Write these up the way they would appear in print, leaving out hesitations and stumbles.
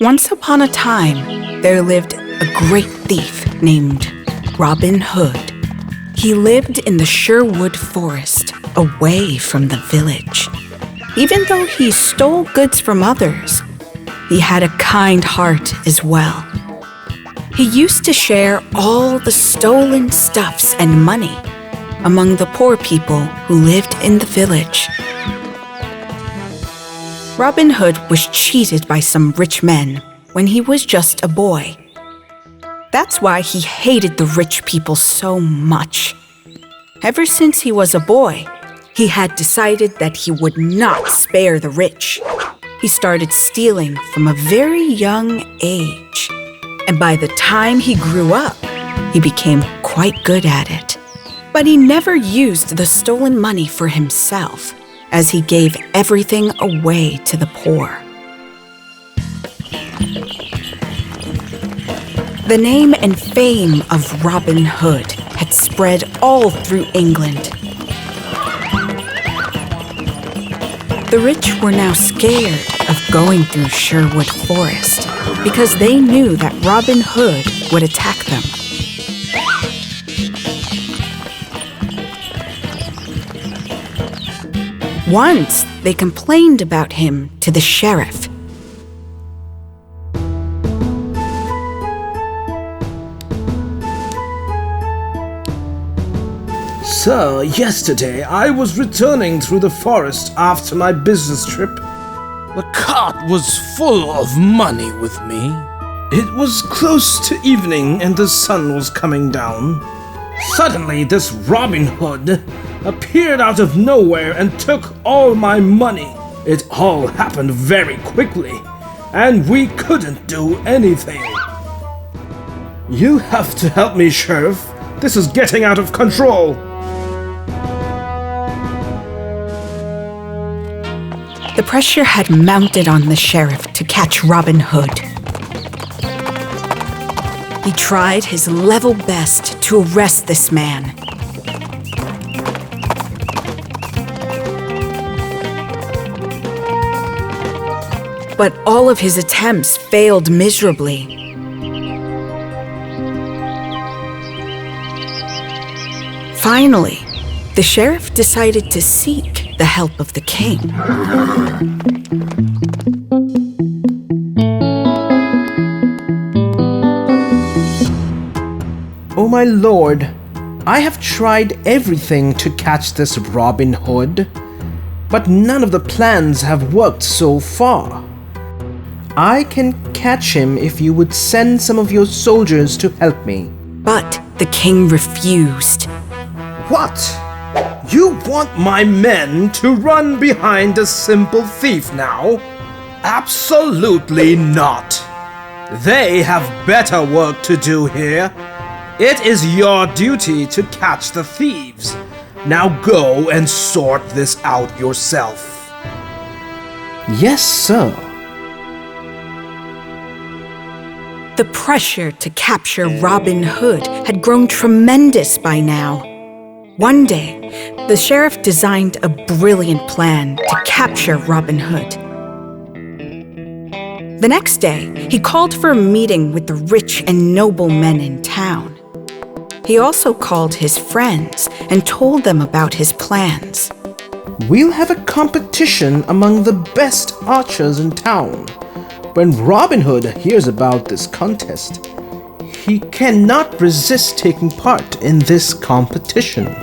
Once upon a time, there lived a great thief named Robin Hood. He lived in the Sherwood Forest, away from the village. Even though he stole goods from others, he had a kind heart as well. He used to share all the stolen stuffs and money among the poor people who lived in the village. Robin Hood was cheated by some rich men when he was just a boy. That's why he hated the rich people so much. Ever since he was a boy, he had decided that he would not spare the rich. He started stealing from a very young age. And by the time he grew up, he became quite good at it. But he never used the stolen money for himself, as he gave everything away to the poor. The name and fame of Robin Hood had spread all through England. The rich were now scared of going through Sherwood Forest because they knew that Robin Hood would attack them. Once, they complained about him to the sheriff. Sir, yesterday I was returning through the forest after my business trip. The cart was full of money with me. It was close to evening and the sun was coming down. Suddenly, this Robin Hood appeared out of nowhere and took all my money. It all happened very quickly, and we couldn't do anything. You have to help me, Sheriff. This is getting out of control. The pressure had mounted on the sheriff to catch Robin Hood. He tried his level best to arrest this man. But all of his attempts failed miserably. Finally, the sheriff decided to seek the help of the king. Oh my lord, I have tried everything to catch this Robin Hood, but none of the plans have worked so far. I can catch him if you would send some of your soldiers to help me. But the king refused. What? You want my men to run behind a simple thief now? Absolutely not. They have better work to do here. It is your duty to catch the thieves. Now go and sort this out yourself. Yes, sir. The pressure to capture Robin Hood had grown tremendous by now. One day, the sheriff designed a brilliant plan to capture Robin Hood. The next day, he called for a meeting with the rich and noble men in town. He also called his friends and told them about his plans. We'll have a competition among the best archers in town. When Robin Hood hears about this contest, he cannot resist taking part in this competition.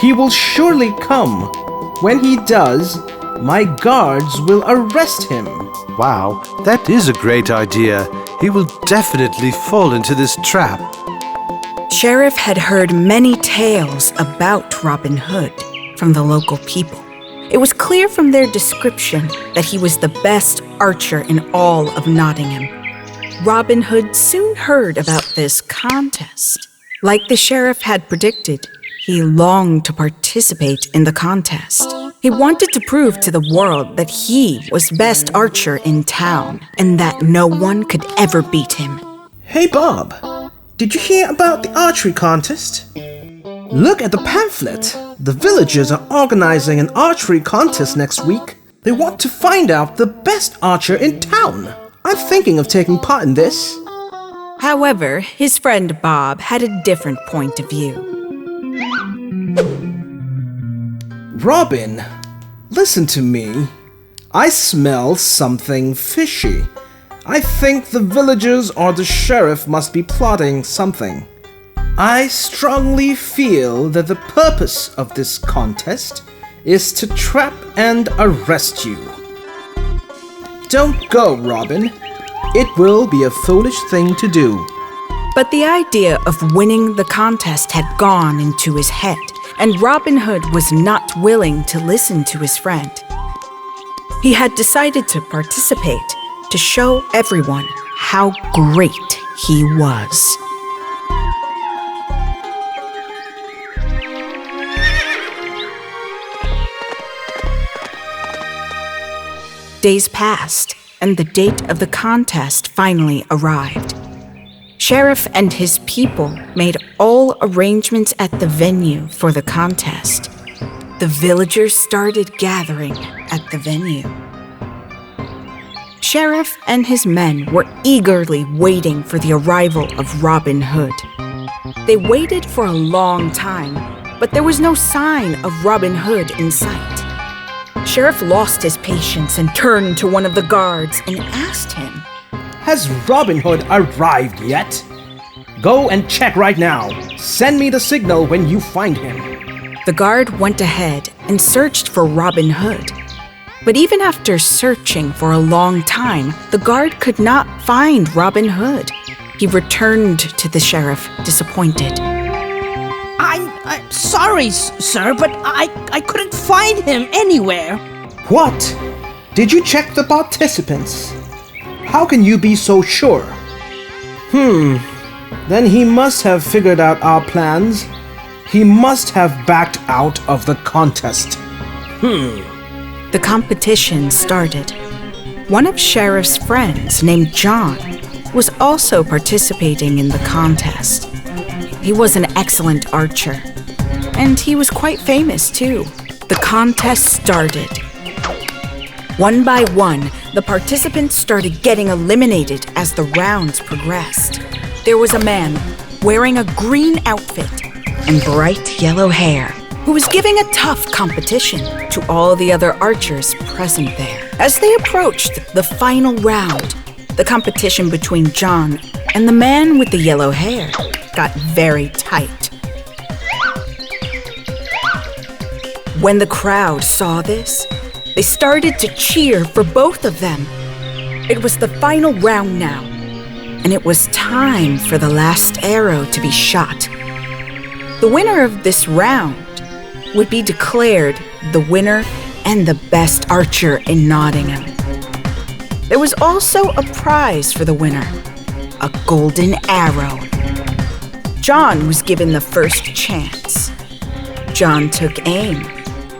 He will surely come. When he does, my guards will arrest him. Wow, that is a great idea. He will definitely fall into this trap. Sheriff had heard many tales about Robin Hood from the local people. It was clear from their description that he was the best archer in all of Nottingham. Robin Hood soon heard about this contest. Like the sheriff had predicted, he longed to participate in the contest. He wanted to prove to the world that he was best archer in town and that no one could ever beat him. Hey, Bob. Did you hear about the archery contest? Look at the pamphlet. The villagers are organizing an archery contest next week. They want to find out the best archer in town. I'm thinking of taking part in this. However, his friend Bob had a different point of view. Robin, listen to me. I smell something fishy. I think the villagers or the sheriff must be plotting something. I strongly feel that the purpose of this contest is to trap and arrest you. Don't go, Robin. It will be a foolish thing to do. But the idea of winning the contest had gone into his head, and Robin Hood was not willing to listen to his friend. He had decided to participate to show everyone how great he was. Days passed, and the date of the contest finally arrived. Sheriff and his people made all arrangements at the venue for the contest. The villagers started gathering at the venue. Sheriff and his men were eagerly waiting for the arrival of Robin Hood. They waited for a long time, but there was no sign of Robin Hood in sight. Sheriff lost his patience and turned to one of the guards and asked him, Has Robin Hood arrived yet? Go and check right now. Send me the signal when you find him. The guard went ahead and searched for Robin Hood. But even after searching for a long time, the guard could not find Robin Hood. He returned to the sheriff, disappointed. I'm sorry, sir, but I couldn't find him anywhere. What? Did you check the participants? How can you be so sure? Then he must have figured out our plans. He must have backed out of the contest. The competition started. One of Sheriff's friends, named John, was also participating in the contest. He was an excellent archer, and he was quite famous too. The contest started. One by one, the participants started getting eliminated as the rounds progressed. There was a man wearing a green outfit and bright yellow hair who was giving a tough competition to all the other archers present there. As they approached the final round, the competition between John and the man with the yellow hair got very tight. When the crowd saw this, they started to cheer for both of them. It was the final round now, and it was time for the last arrow to be shot. The winner of this round would be declared the winner and the best archer in Nottingham. There was also a prize for the winner, a golden arrow. John was given the first chance. John took aim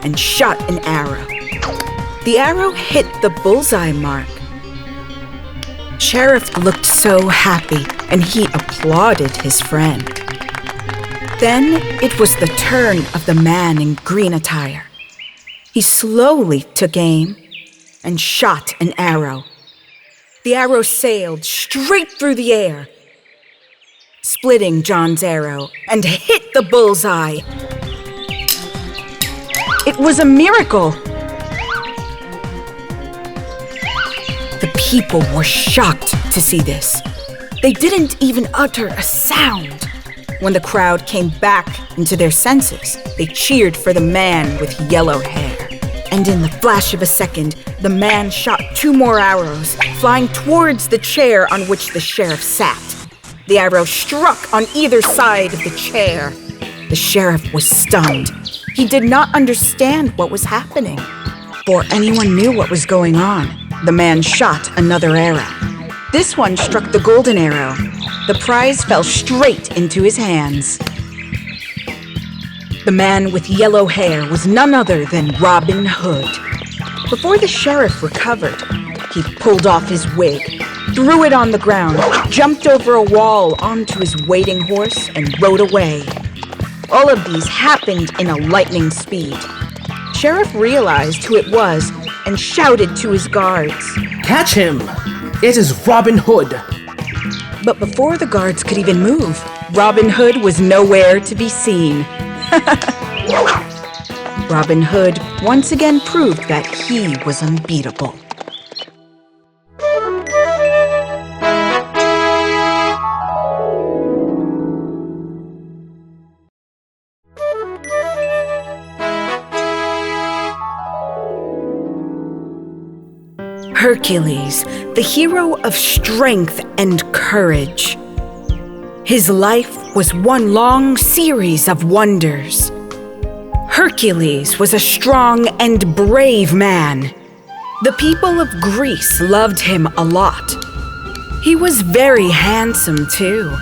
and shot an arrow. The arrow hit the bullseye mark. Sheriff looked so happy, and he applauded his friend. Then it was the turn of the man in green attire. He slowly took aim and shot an arrow. The arrow sailed straight through the air, splitting John's arrow and hit the bullseye. It was a miracle. The people were shocked to see this. They didn't even utter a sound. When the crowd came back into their senses, they cheered for the man with yellow hair. And in the flash of a second, the man shot 2 more arrows, flying towards the chair on which the sheriff sat. The arrow struck on either side of the chair. The sheriff was stunned. He did not understand what was happening. Before anyone knew what was going on, the man shot another arrow. This one struck the golden arrow. The prize fell straight into his hands. The man with yellow hair was none other than Robin Hood. Before the sheriff recovered, he pulled off his wig, threw it on the ground, jumped over a wall onto his waiting horse, and rode away. All of these happened in a lightning speed. Sheriff realized who it was and shouted to his guards. Catch him! It is Robin Hood. But before the guards could even move, Robin Hood was nowhere to be seen. Robin Hood once again proved that he was unbeatable. Hercules, the hero of strength and courage. His life was one long series of wonders. Hercules was a strong and brave man. The people of Greece loved him a lot. He was very handsome, too.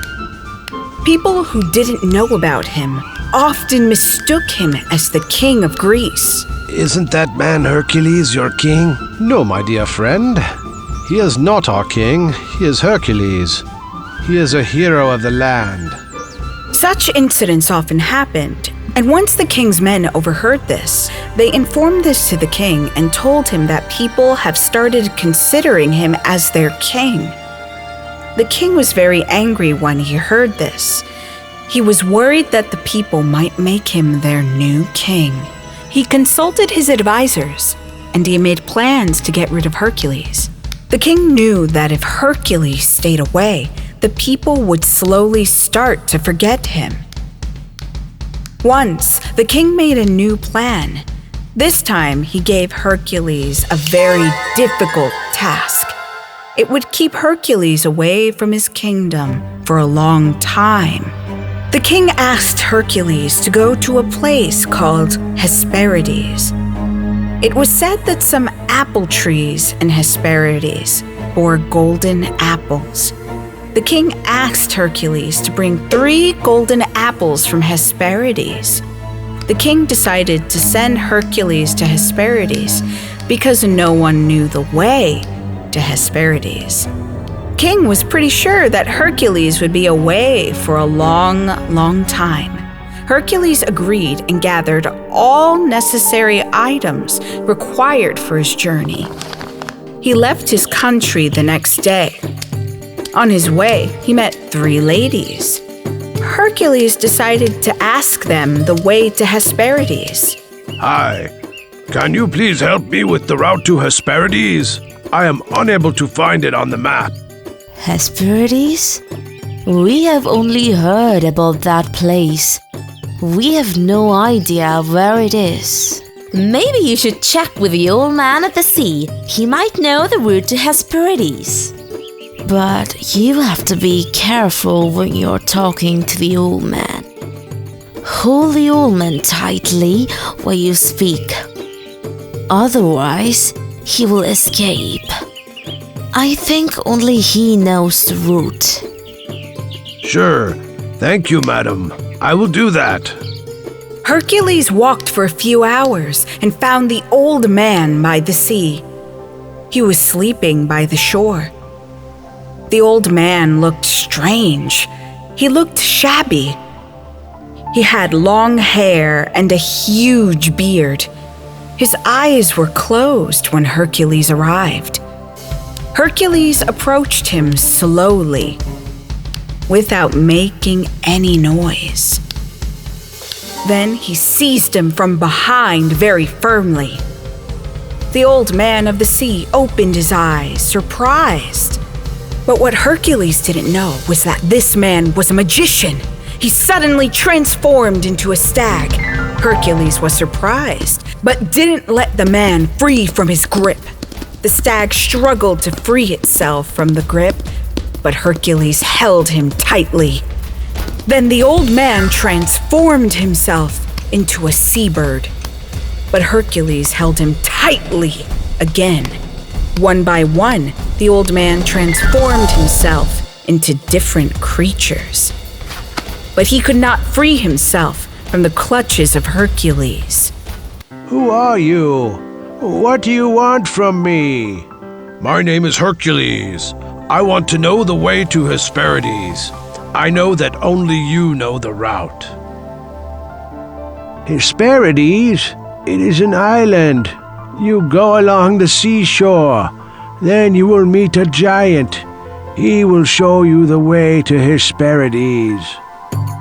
People who didn't know about him often mistook him as the king of Greece. Isn't that man Hercules your king? No, my dear friend. He is not our king. He is Hercules. He is a hero of the land. Such incidents often happened, and once the king's men overheard this, they informed this to the king and told him that people have started considering him as their king. The king was very angry when he heard this. He was worried that the people might make him their new king. He consulted his advisors, and he made plans to get rid of Hercules. The king knew that if Hercules stayed away, the people would slowly start to forget him. Once, the king made a new plan. This time, he gave Hercules a very difficult task. It would keep Hercules away from his kingdom for a long time. The king asked Hercules to go to a place called Hesperides. It was said that some apple trees in Hesperides bore golden apples. The king asked Hercules to bring 3 golden apples from Hesperides. The king decided to send Hercules to Hesperides because no one knew the way to Hesperides. King was pretty sure that Hercules would be away for a long, long time. Hercules agreed and gathered all necessary items required for his journey. He left his country the next day. On his way, he met 3 ladies. Hercules decided to ask them the way to Hesperides. Hi, can you please help me with the route to Hesperides? I am unable to find it on the map. Hesperides? We have only heard about that place. We have no idea where it is. Maybe you should check with the old man at the sea. He might know the route to Hesperides. But you have to be careful when you're talking to the old man. Hold the old man tightly while you speak. Otherwise, he will escape. I think only he knows the route. Sure. Thank you, madam. I will do that. Hercules walked for a few hours and found the old man by the sea. He was sleeping by the shore. The old man looked strange. He looked shabby. He had long hair and a huge beard. His eyes were closed when Hercules arrived. Hercules approached him slowly, without making any noise. Then he seized him from behind very firmly. The old man of the sea opened his eyes, surprised. But what Hercules didn't know was that this man was a magician. He suddenly transformed into a stag. Hercules was surprised, but didn't let the man free from his grip. The stag struggled to free itself from the grip, but Hercules held him tightly. Then the old man transformed himself into a seabird, but Hercules held him tightly again. One by one, the old man transformed himself into different creatures. But he could not free himself from the clutches of Hercules. Who are you? What do you want from me? My name is Hercules. I want to know the way to Hesperides. I know that only you know the route. Hesperides? It is an island. You go along the seashore. Then you will meet a giant. He will show you the way to Hesperides.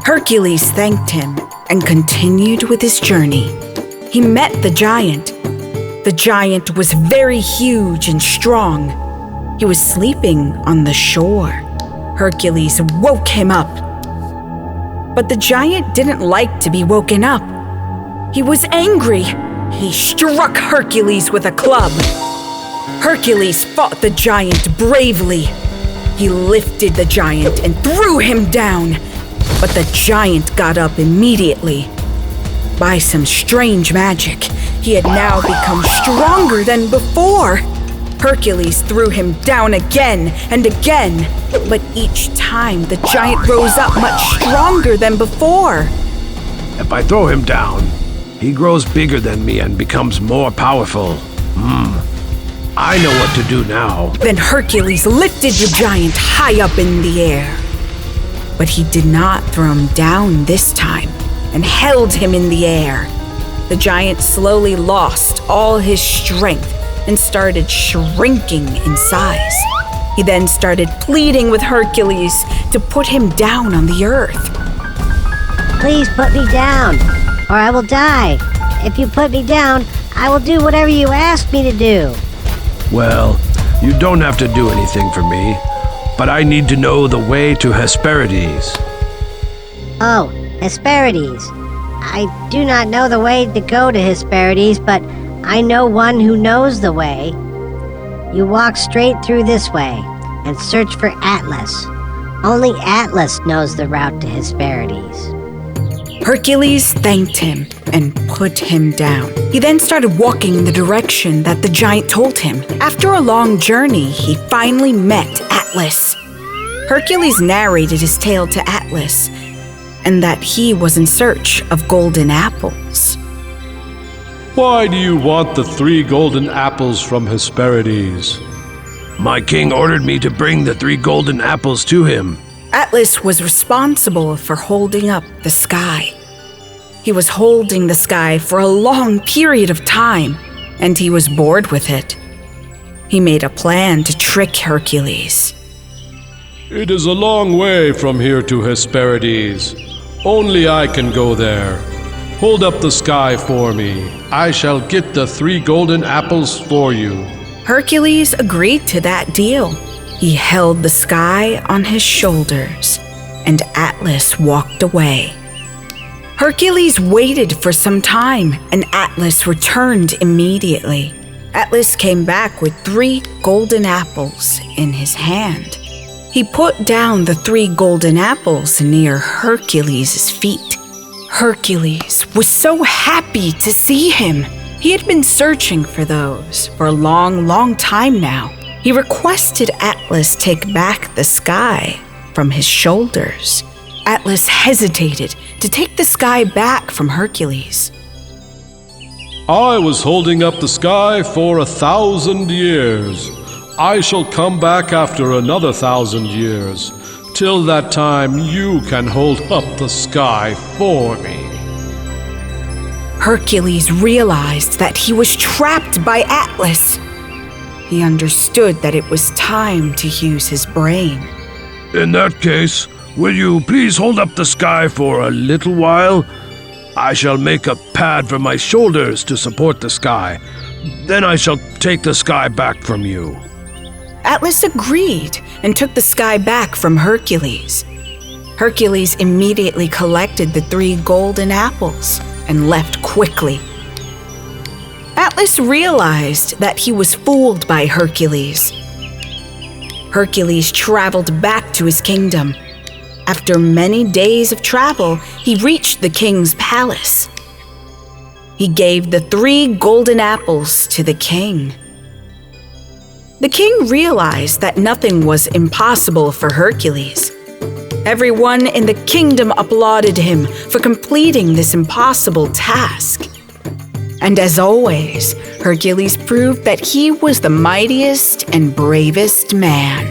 Hercules thanked him and continued with his journey. He met the giant. The giant was very huge and strong. He was sleeping on the shore. Hercules woke him up. But the giant didn't like to be woken up. He was angry. He struck Hercules with a club. Hercules fought the giant bravely. He lifted the giant and threw him down, but the giant got up immediately. By some strange magic, he had now become stronger than before. Hercules threw him down again and again, but each time the giant rose up much stronger than before. If I throw him down, he grows bigger than me and becomes more powerful. I know what to do now. Then Hercules lifted the giant high up in the air. But he did not throw him down this time and held him in the air. The giant slowly lost all his strength and started shrinking in size. He then started pleading with Hercules to put him down on the earth. Please put me down, or I will die. If you put me down, I will do whatever you ask me to do. Well, you don't have to do anything for me, but I need to know the way to Hesperides. Oh, Hesperides. I do not know the way to go to Hesperides, but I know one who knows the way. You walk straight through this way and search for Atlas. Only Atlas knows the route to Hesperides. Hercules thanked him and put him down. He then started walking in the direction that the giant told him. After a long journey, he finally met Atlas. Hercules narrated his tale to Atlas, and that he was in search of golden apples. Why do you want the 3 golden apples from Hesperides? My king ordered me to bring the 3 golden apples to him. Atlas was responsible for holding up the sky. He was holding the sky for a long period of time, and he was bored with it. He made a plan to trick Hercules. It is a long way from here to Hesperides. Only I can go there. Hold up the sky for me. I shall get the 3 golden apples for you. Hercules agreed to that deal. He held the sky on his shoulders, and Atlas walked away. Hercules waited for some time, and Atlas returned immediately. Atlas came back with 3 golden apples in his hand. He put down the 3 golden apples near Hercules' feet. Hercules was so happy to see him. He had been searching for those for a long time now. He requested Atlas take back the sky from his shoulders. Atlas hesitated to take the sky back from Hercules. I was holding up the sky for 1,000 years. I shall come back after another 1,000 years. Till that time, you can hold up the sky for me. Hercules realized that he was trapped by Atlas. He understood that it was time to use his brain. In that case, will you please hold up the sky for a little while? I shall make a pad for my shoulders to support the sky. Then I shall take the sky back from you. Atlas agreed and took the sky back from Hercules. Hercules immediately collected the 3 golden apples and left quickly. Atlas realized that he was fooled by Hercules. Hercules traveled back to his kingdom. After many days of travel, he reached the king's palace. He gave the 3 golden apples to the king. The king realized that nothing was impossible for Hercules. Everyone in the kingdom applauded him for completing this impossible task. And as always, Hercules proved that he was the mightiest and bravest man.